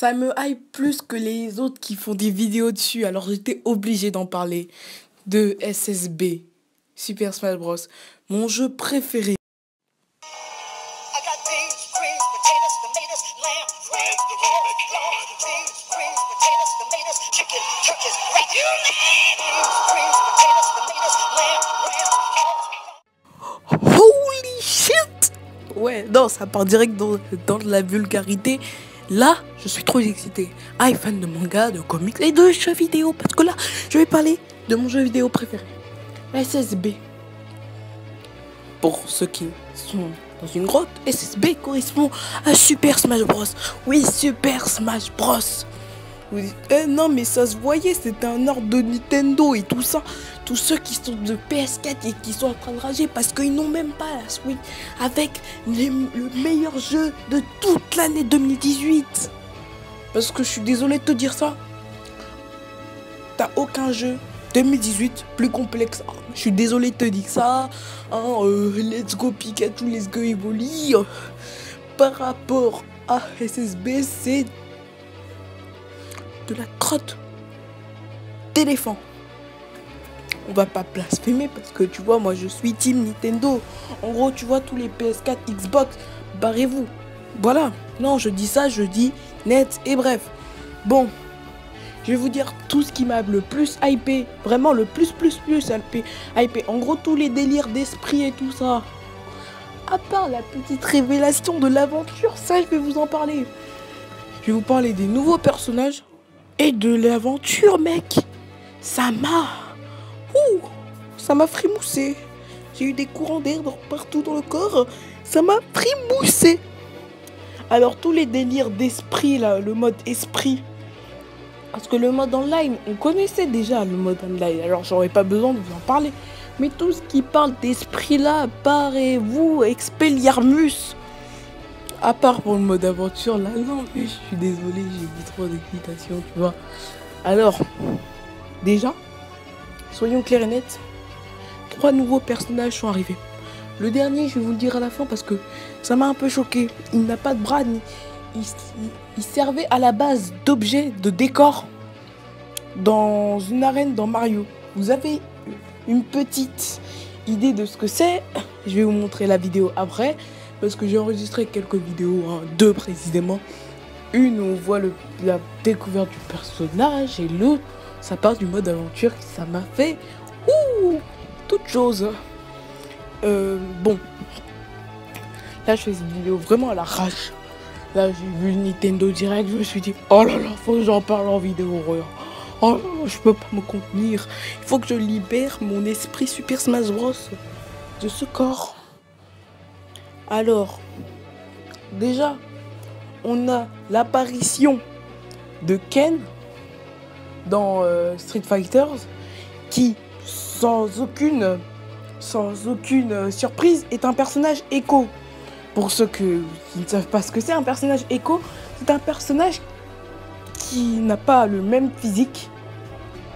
Ça me hype plus que les autres qui font des vidéos dessus, alors j'étais obligé d'en parler. De SSB, Super Smash Bros. Mon jeu préféré. Holy shit! Ouais, non, ça part direct dans la vulgarité. Là, je suis trop excité. Fan de manga, de comics et de jeux vidéo. Parce que là, je vais parler de mon jeu vidéo préféré. SSB. Pour ceux qui sont dans une grotte, SSB correspond à Super Smash Bros. Oui, Super Smash Bros. Vous dites, non, mais ça se voyait, c'était un ordre de Nintendo et tout ça. Tous ceux qui sont de PS4 et qui sont en train de rager parce qu'ils n'ont même pas la Switch avec le meilleur jeu de toute l'année 2018. Parce que je suis désolé de te dire ça. T'as aucun jeu 2018 plus complexe. Je suis désolé de te dire ça. Let's go Pikachu, let's go Evoli. Par rapport à SSB, c'est de la crotte d'éléphant. On va pas blasphémer parce que tu vois, moi je suis team Nintendo. En gros, tu vois, tous les PS4, Xbox, barrez-vous. Voilà. Non, je dis ça, je dis net et bref. Bon, je vais vous dire tout ce qui m'a le plus hypé. Vraiment le plus hypé. En gros, tous les délires d'esprit et tout ça. À part la petite révélation de l'aventure, ça je vais vous en parler. Je vais vous parler des nouveaux personnages et de l'aventure, mec. Ça m'a frimoussé. J'ai eu des courants d'air partout dans le corps. Ça m'a frimoussé. Alors tous les délires d'esprit là, le mode esprit. Parce que le mode online, on connaissait déjà le mode online. Alors j'aurais pas besoin de vous en parler. Mais tout ce qui parle d'esprit là, parez-vous, Expelliarmus. À part pour le mode aventure là, non, mais je suis désolé, j'ai dit trop d'excitation, tu vois. Alors, déjà, soyons clairs et nets, 3 nouveaux personnages sont arrivés. Le dernier, je vais vous le dire à la fin parce que ça m'a un peu choqué. Il n'a pas de bras, il servait à la base d'objets, de décors dans une arène dans Mario. Vous avez une petite idée de ce que c'est. Je vais vous montrer la vidéo après parce que j'ai enregistré quelques vidéos, 2 précisément. Une où on voit la découverte du personnage et l'autre, ça part du mode aventure. Ça m'a fait toute chose. Bon, là je fais cette vidéo vraiment à la rage. Là j'ai vu Nintendo Direct, je me suis dit oh là là, faut que j'en parle en vidéo. Oh là là, je peux pas me contenir. Il faut que je libère mon esprit Super Smash Bros de ce corps. Alors, déjà, on a l'apparition de Ken dans Street Fighter qui, sans aucune surprise, est un personnage Echo. Pour ceux qui ne savent pas ce que c'est un personnage Echo, c'est un personnage qui n'a pas le même physique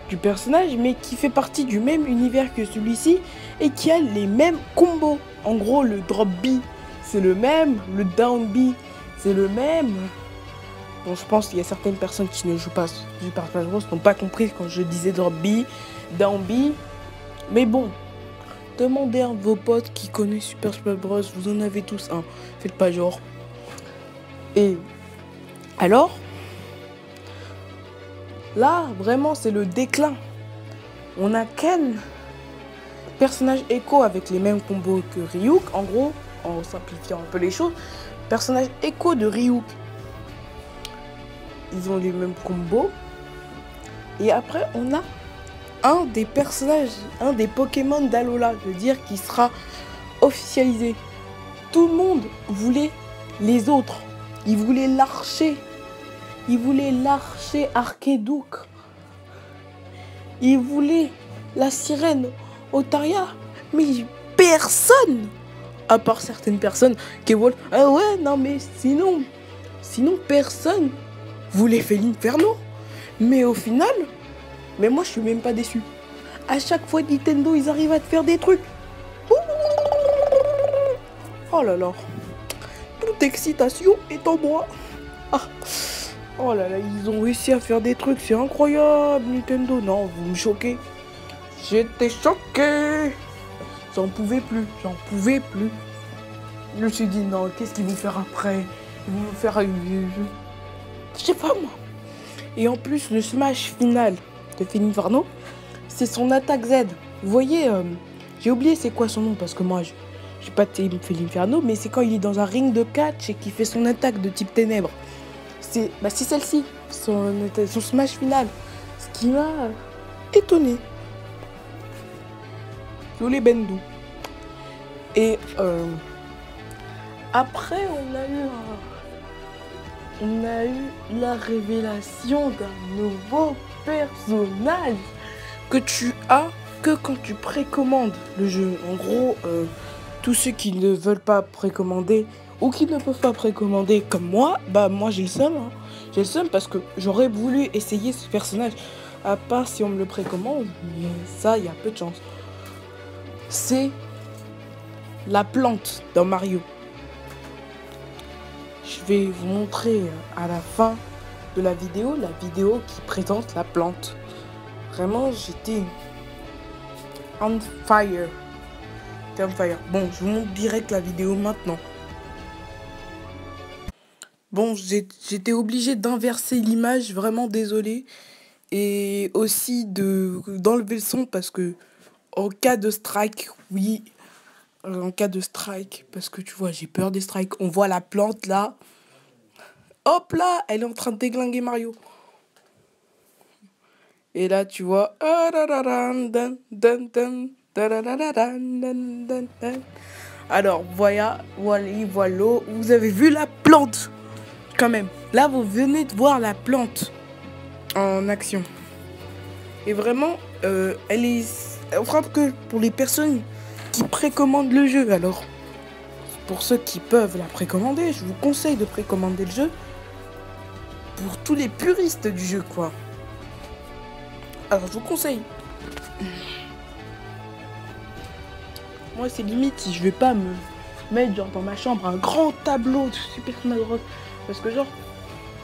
du personnage, mais qui fait partie du même univers que celui-ci et qui a les mêmes combos. En gros, le drop B, c'est le même, le down B, c'est le même. Bon, je pense qu'il y a certaines personnes qui ne jouent pas Super Smash Bros n'ont pas compris quand je disais drop B, down B. Mais bon, demandez à vos potes qui connaissent Super Smash Bros, vous en avez tous un. Faites pas genre. Et alors, là, vraiment, c'est le déclin. On a Ken, personnage Echo avec les mêmes combos que Ryuk. En gros, en simplifiant un peu les choses, personnage Echo de Ryuk. Ils ont les mêmes combos. Et après, on a un des personnages, un des Pokémon d'Alola, je veux dire, qui sera officialisé. Tout le monde voulait les autres. Ils voulaient l'archer. Ils voulaient l'archer Arkedouk. Ils voulaient la sirène Otaria. Mais personne, à part certaines personnes qui veulent, ah ouais, non mais sinon personne voulait Felinferno. Mais au final, mais moi je suis même pas déçu. À chaque fois Nintendo, ils arrivent à te faire des trucs. Oh là là. Toute excitation est en moi. Oh là là, ils ont réussi à faire des trucs, c'est incroyable, Nintendo. Non, vous me choquez. J'étais choqué. J'en pouvais plus, j'en pouvais plus. Je me suis dit, non, qu'est-ce qu'ils vont faire après? Ils vont faire... Je sais pas, moi. Et en plus, le smash final de Felinfarno, c'est son attaque Z. Vous voyez, j'ai oublié c'est quoi son nom, parce que moi, j'ai pas de Felinfarno, mais c'est quand il est dans un ring de catch et qu'il fait son attaque de type ténèbres. C'est celle-ci, son smash final. Ce qui m'a étonné. Désolé Bendou. Et après, on a eu la révélation d'un nouveau personnage que tu as que quand tu précommandes le jeu. En gros, tous ceux qui ne veulent pas précommander ou qui ne peuvent pas précommander comme moi, bah moi j'ai le seum. Hein. J'ai le seum parce que j'aurais voulu essayer ce personnage, à part si on me le précommande, mais ça, il y a peu de chance. C'est la plante dans Mario. Je vais vous montrer à la fin de la vidéo qui présente la plante. Vraiment, j'étais on fire. Bon, je vous montre direct la vidéo maintenant. Bon, j'étais obligé d'inverser l'image, vraiment désolé. Et aussi d'enlever le son parce que en cas de strike, oui, en cas de strike, parce que tu vois, j'ai peur des strikes. On voit la plante là. Hop là, elle est en train de déglinguer Mario. Et là, tu vois. Alors, voilà. Vous avez vu la plante, quand même. Là, vous venez de voir la plante en action. Et vraiment, elle frappe que pour les personnes qui précommandent le jeu. Alors, pour ceux qui peuvent la précommander, je vous conseille de précommander le jeu. Pour tous les puristes du jeu, quoi. Alors, je vous conseille. Moi, c'est limite si je vais pas me mettre genre dans ma chambre un grand tableau de Super Smash Bros. Parce que genre,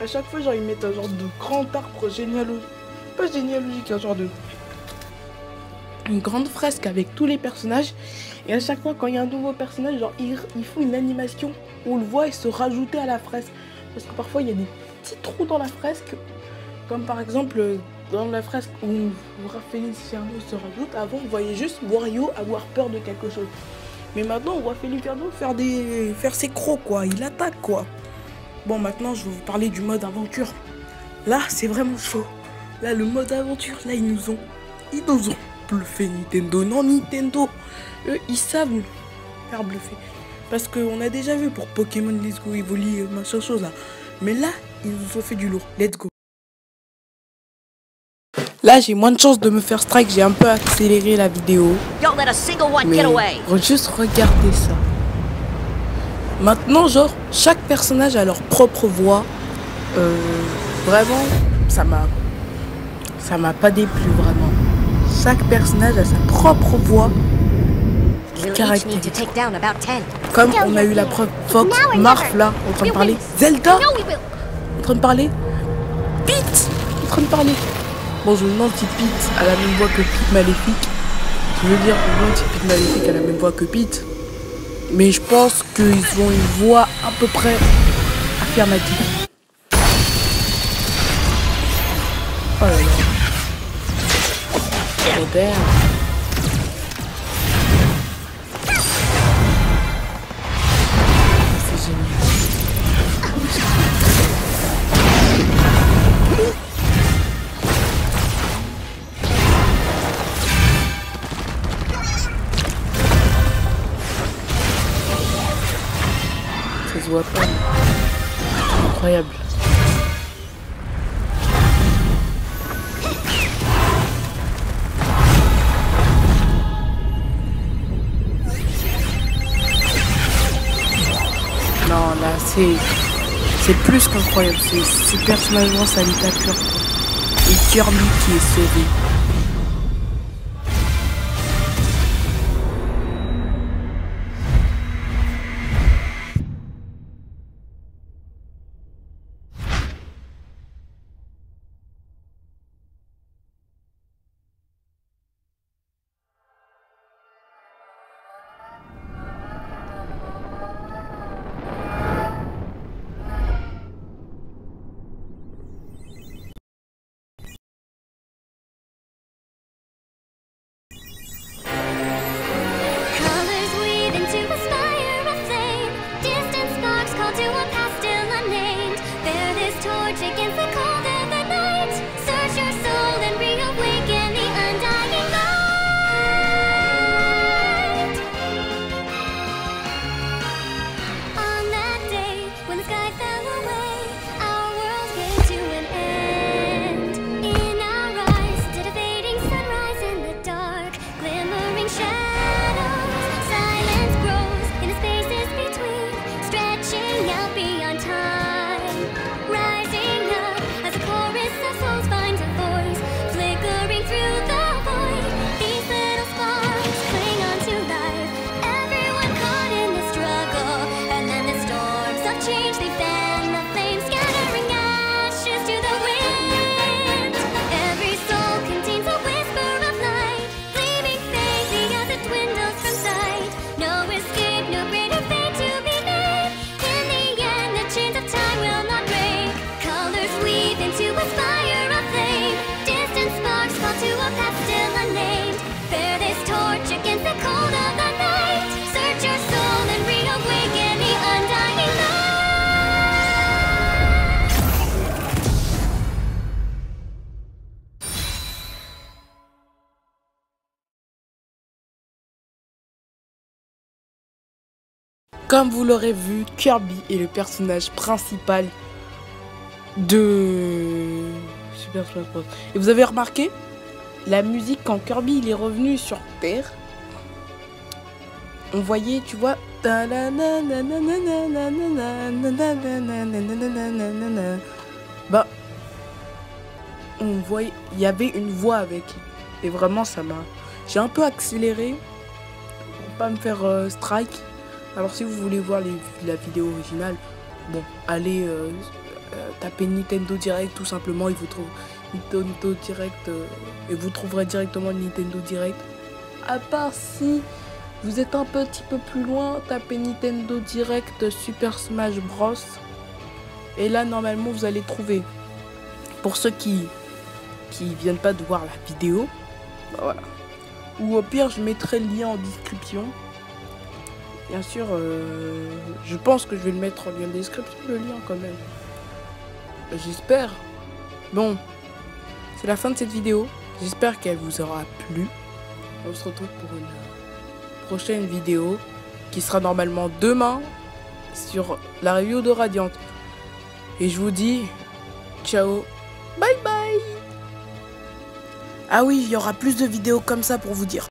à chaque fois, genre, ils mettent un genre de grand arbre généalogique. Pas généalogique, un genre de... une grande fresque avec tous les personnages. Et à chaque fois, quand il y a un nouveau personnage, genre, ils font une animation. On le voit et se rajouter à la fresque. Parce que parfois, il y a des petits trous dans la fresque. Comme par exemple, dans la fresque où Felinfarno se rajoute. Avant, on voyait juste Wario avoir peur de quelque chose. Mais maintenant, on voit Felinfarno faire ses crocs, quoi. Il attaque, quoi. Bon, maintenant, je vais vous parler du mode aventure. Là, c'est vraiment chaud. Là, le mode aventure, là, ils nous ont bluffé, Nintendo. Non, Nintendo, eux, ils savent nous faire bluffer. Parce qu'on a déjà vu pour Pokémon Let's Go Evoli, machin chose, là. Mais là, ils nous ont fait du lourd. Let's go. Là, j'ai moins de chance de me faire strike. J'ai un peu accéléré la vidéo. Mais juste regardez ça. Maintenant, genre, chaque personnage a leur propre voix. Vraiment, ça m'a pas déplu, vraiment. Chaque personnage a sa propre voix caractéristique. Comme on a eu la preuve Fox, Marth là, en train de parler. Zelda, en train de parler. Pete, en train de parler. Bon, je me demande si Pete a la même voix que Pete Maléfique. Je veux dire, je me demande si Pete Maléfique a la même voix que Pete. Mais je pense qu'ils ont une voix à peu près affirmative. Oh là là. Robert. C'est génial. Ça se voit pas. Incroyable. Non, là, c'est plus qu'incroyable. C'est Super Smash Bros à l'état pur. Et Kirby qui est sauvé. Comme vous l'aurez vu, Kirby est le personnage principal de Super Smash Bros. Et vous avez remarqué, la musique quand Kirby il est revenu sur Terre, on voyait, tu vois, bah, on voyait, il y avait une voix avec. Et vraiment, ça m'a... J'ai un peu accéléré pour pas me faire strike. Alors si vous voulez voir la vidéo originale, bon, allez taper Nintendo Direct tout simplement, il vous trouve Nintendo Direct et vous trouverez directement Nintendo Direct. À part si vous êtes un petit peu plus loin, tapez Nintendo Direct Super Smash Bros. Et là normalement vous allez trouver. Pour ceux qui viennent pas de voir la vidéo, bah voilà. Ou au pire je mettrai le lien en description. Bien sûr, je pense que je vais le mettre en lien de description, le lien quand même. J'espère. Bon, c'est la fin de cette vidéo. J'espère qu'elle vous aura plu. On se retrouve pour une prochaine vidéo qui sera normalement demain sur la review de Radiant. Et je vous dis ciao, bye bye. Ah oui, il y aura plus de vidéos comme ça pour vous dire.